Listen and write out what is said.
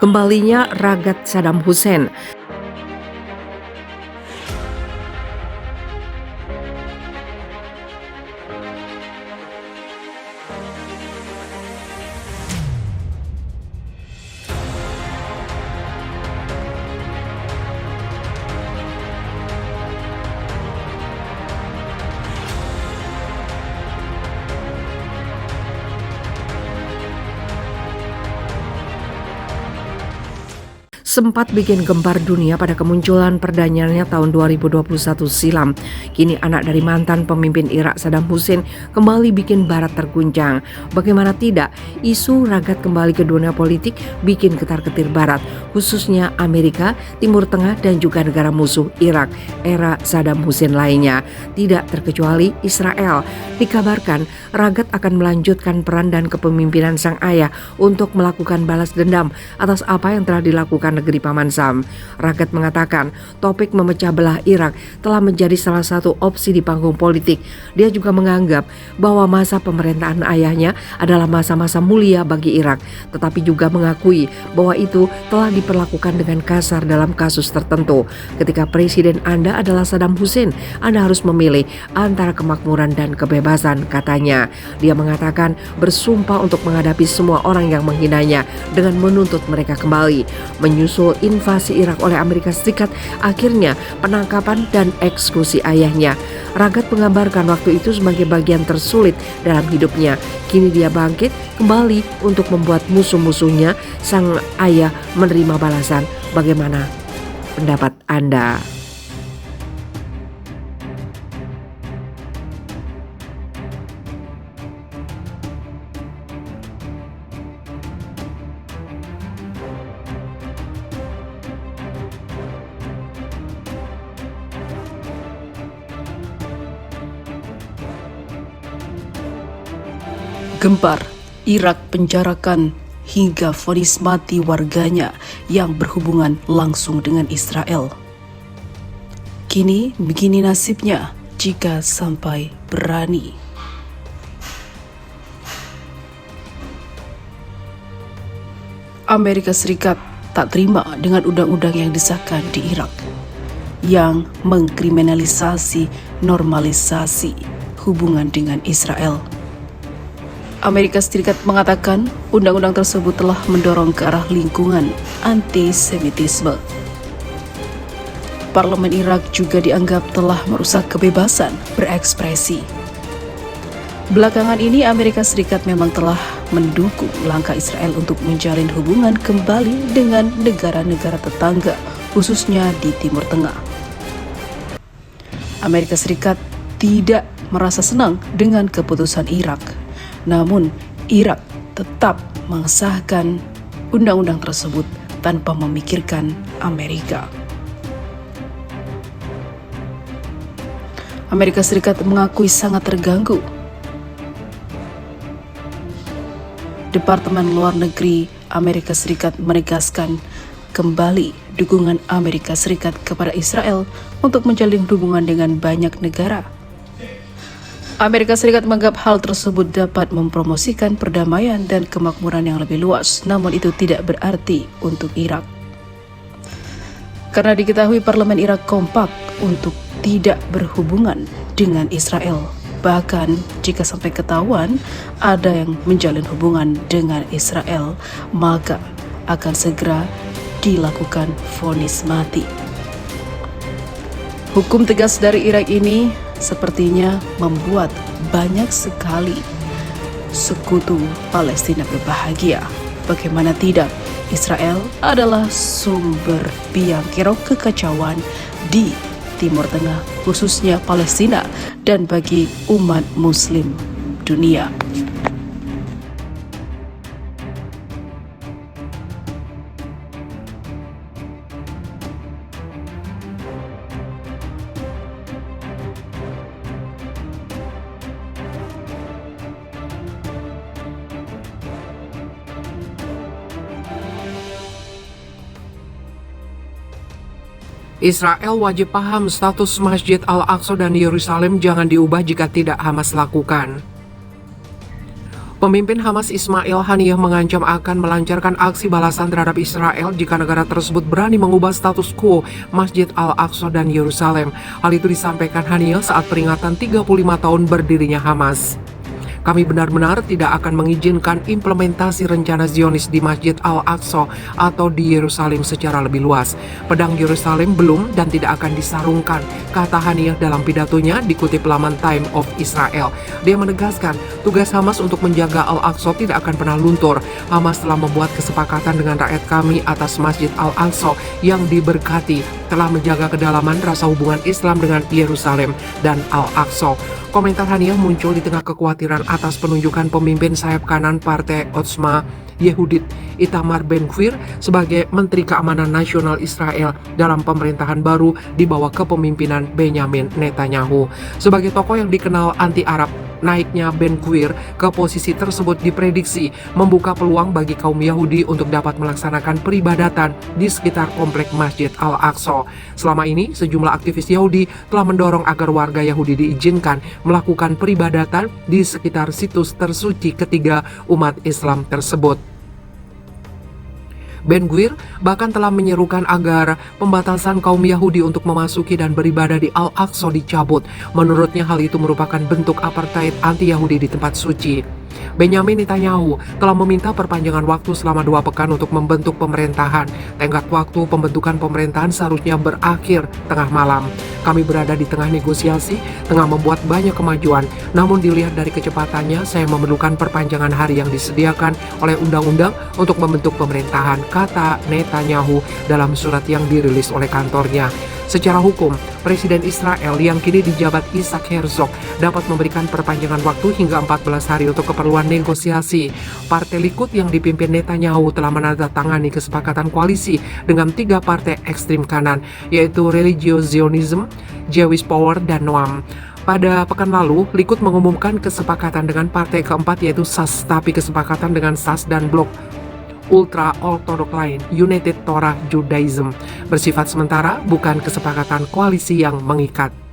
kembalinya Ragat Saddam Hussein. Sempat bikin gempar dunia pada kemunculan perdananya tahun 2021 silam. Kini anak dari mantan pemimpin Irak Saddam Hussein kembali bikin barat terguncang. Bagaimana tidak, isu Ragat kembali ke dunia politik bikin ketar-ketir barat, khususnya Amerika, Timur Tengah dan juga negara musuh Irak era Saddam Hussein lainnya. Tidak terkecuali Israel. Dikabarkan Ragat akan melanjutkan peran dan kepemimpinan sang ayah untuk melakukan balas dendam atas apa yang telah dilakukan negeri Paman Sam. Ragat mengatakan topik memecah belah Irak telah menjadi salah satu opsi di panggung politik. Dia juga menganggap bahwa masa pemerintahan ayahnya adalah masa-masa mulia bagi Irak, tetapi juga mengakui bahwa itu telah diperlakukan dengan kasar dalam kasus tertentu. Ketika presiden Anda adalah Saddam Hussein, Anda harus memilih antara kemakmuran dan kebebasan, katanya. Dia mengatakan bersumpah untuk menghadapi semua orang yang menghinanya dengan menuntut mereka kembali. Menyusul invasi Irak oleh Amerika Serikat, akhirnya penangkapan dan eksekusi ayahnya. Ragat menggambarkan waktu itu sebagai bagian tersulit dalam hidupnya. Kini dia bangkit kembali untuk membuat musuh-musuhnya sang ayah menerima balasan. Bagaimana pendapat Anda? Gempar, Irak penjarakan hingga vonis mati warganya yang berhubungan langsung dengan Israel. Kini begini nasibnya jika sampai berani. Amerika Serikat tak terima dengan undang-undang yang disahkan di Irak yang mengkriminalisasi normalisasi hubungan dengan Israel. Amerika Serikat mengatakan undang-undang tersebut telah mendorong ke arah lingkungan antisemitisme. Parlemen Irak juga dianggap telah merusak kebebasan berekspresi. Belakangan ini Amerika Serikat memang telah mendukung langkah Israel untuk menjalin hubungan kembali dengan negara-negara tetangga, khususnya di Timur Tengah. Amerika Serikat tidak merasa senang dengan keputusan Irak. Namun, Irak tetap mengesahkan undang-undang tersebut tanpa memikirkan Amerika. Amerika Serikat mengakui sangat terganggu. Departemen Luar Negeri Amerika Serikat menegaskan kembali dukungan Amerika Serikat kepada Israel untuk menjalin hubungan dengan banyak negara. Amerika Serikat menganggap hal tersebut dapat mempromosikan perdamaian dan kemakmuran yang lebih luas, namun itu tidak berarti untuk Irak. Karena diketahui parlemen Irak kompak untuk tidak berhubungan dengan Israel. Bahkan jika sampai ketahuan ada yang menjalin hubungan dengan Israel, maka akan segera dilakukan vonis mati. Hukum tegas dari Irak ini sepertinya membuat banyak sekali sekutu Palestina berbahagia. Bagaimana tidak, Israel adalah sumber biang kerok kekacauan di Timur Tengah, khususnya Palestina dan bagi umat Muslim dunia. Israel wajib paham status Masjid Al-Aqsa dan Yerusalem jangan diubah jika tidak Hamas lakukan. Pemimpin Hamas Ismail Haniyeh mengancam akan melancarkan aksi balasan terhadap Israel jika negara tersebut berani mengubah status quo Masjid Al-Aqsa dan Yerusalem. Hal itu disampaikan Haniyeh saat peringatan 35 tahun berdirinya Hamas. Kami benar-benar tidak akan mengizinkan implementasi rencana Zionis di Masjid Al-Aqsa atau di Yerusalem secara lebih luas. Pedang Yerusalem belum dan tidak akan disarungkan, kata Haniyeh dalam pidatonya dikutip laman Time of Israel. Dia menegaskan tugas Hamas untuk menjaga Al-Aqsa tidak akan pernah luntur. Hamas telah membuat kesepakatan dengan rakyat kami atas Masjid Al-Aqsa yang diberkati, telah menjaga kedalaman rasa hubungan Islam dengan Yerusalem dan Al-Aqsa. Komentar Haniyeh muncul di tengah kekhawatiran atas penunjukan pemimpin sayap kanan Partai Otzma Yehudit Itamar Ben-Gvir sebagai Menteri Keamanan Nasional Israel dalam pemerintahan baru di bawah kepemimpinan Benyamin Netanyahu. Sebagai tokoh yang dikenal anti-Arab, naiknya Ben-Gvir ke posisi tersebut diprediksi membuka peluang bagi kaum Yahudi untuk dapat melaksanakan peribadatan di sekitar komplek Masjid Al-Aqsa. Selama ini, sejumlah aktivis Yahudi telah mendorong agar warga Yahudi diizinkan melakukan peribadatan di sekitar situs tersuci ketiga umat Islam tersebut. Ben-Gvir bahkan telah menyerukan agar pembatasan kaum Yahudi untuk memasuki dan beribadah di Al-Aqsa dicabut. Menurutnya hal itu merupakan bentuk apartheid anti-Yahudi di tempat suci. Benyamin Netanyahu telah meminta perpanjangan waktu selama 2 pekan untuk membentuk pemerintahan. Tenggat waktu pembentukan pemerintahan seharusnya berakhir tengah malam. Kami berada di tengah negosiasi, tengah membuat banyak kemajuan. Namun dilihat dari kecepatannya, saya memerlukan perpanjangan hari yang disediakan oleh undang-undang untuk membentuk pemerintahan, kata Netanyahu dalam surat yang dirilis oleh kantornya. Secara hukum, Presiden Israel yang kini dijabat Isaac Herzog dapat memberikan perpanjangan waktu hingga 14 hari untuk keperluan negosiasi. Partai Likud yang dipimpin Netanyahu telah menandatangani kesepakatan koalisi dengan 3 partai ekstrim kanan, yaitu Religious Zionism, Jewish Power, dan Noam. Pada pekan lalu, Likud mengumumkan kesepakatan dengan partai keempat yaitu SAS, tapi kesepakatan dengan SAS dan blok ultra-ortodok lain, United Torah Judaism, bersifat sementara, bukan kesepakatan koalisi yang mengikat.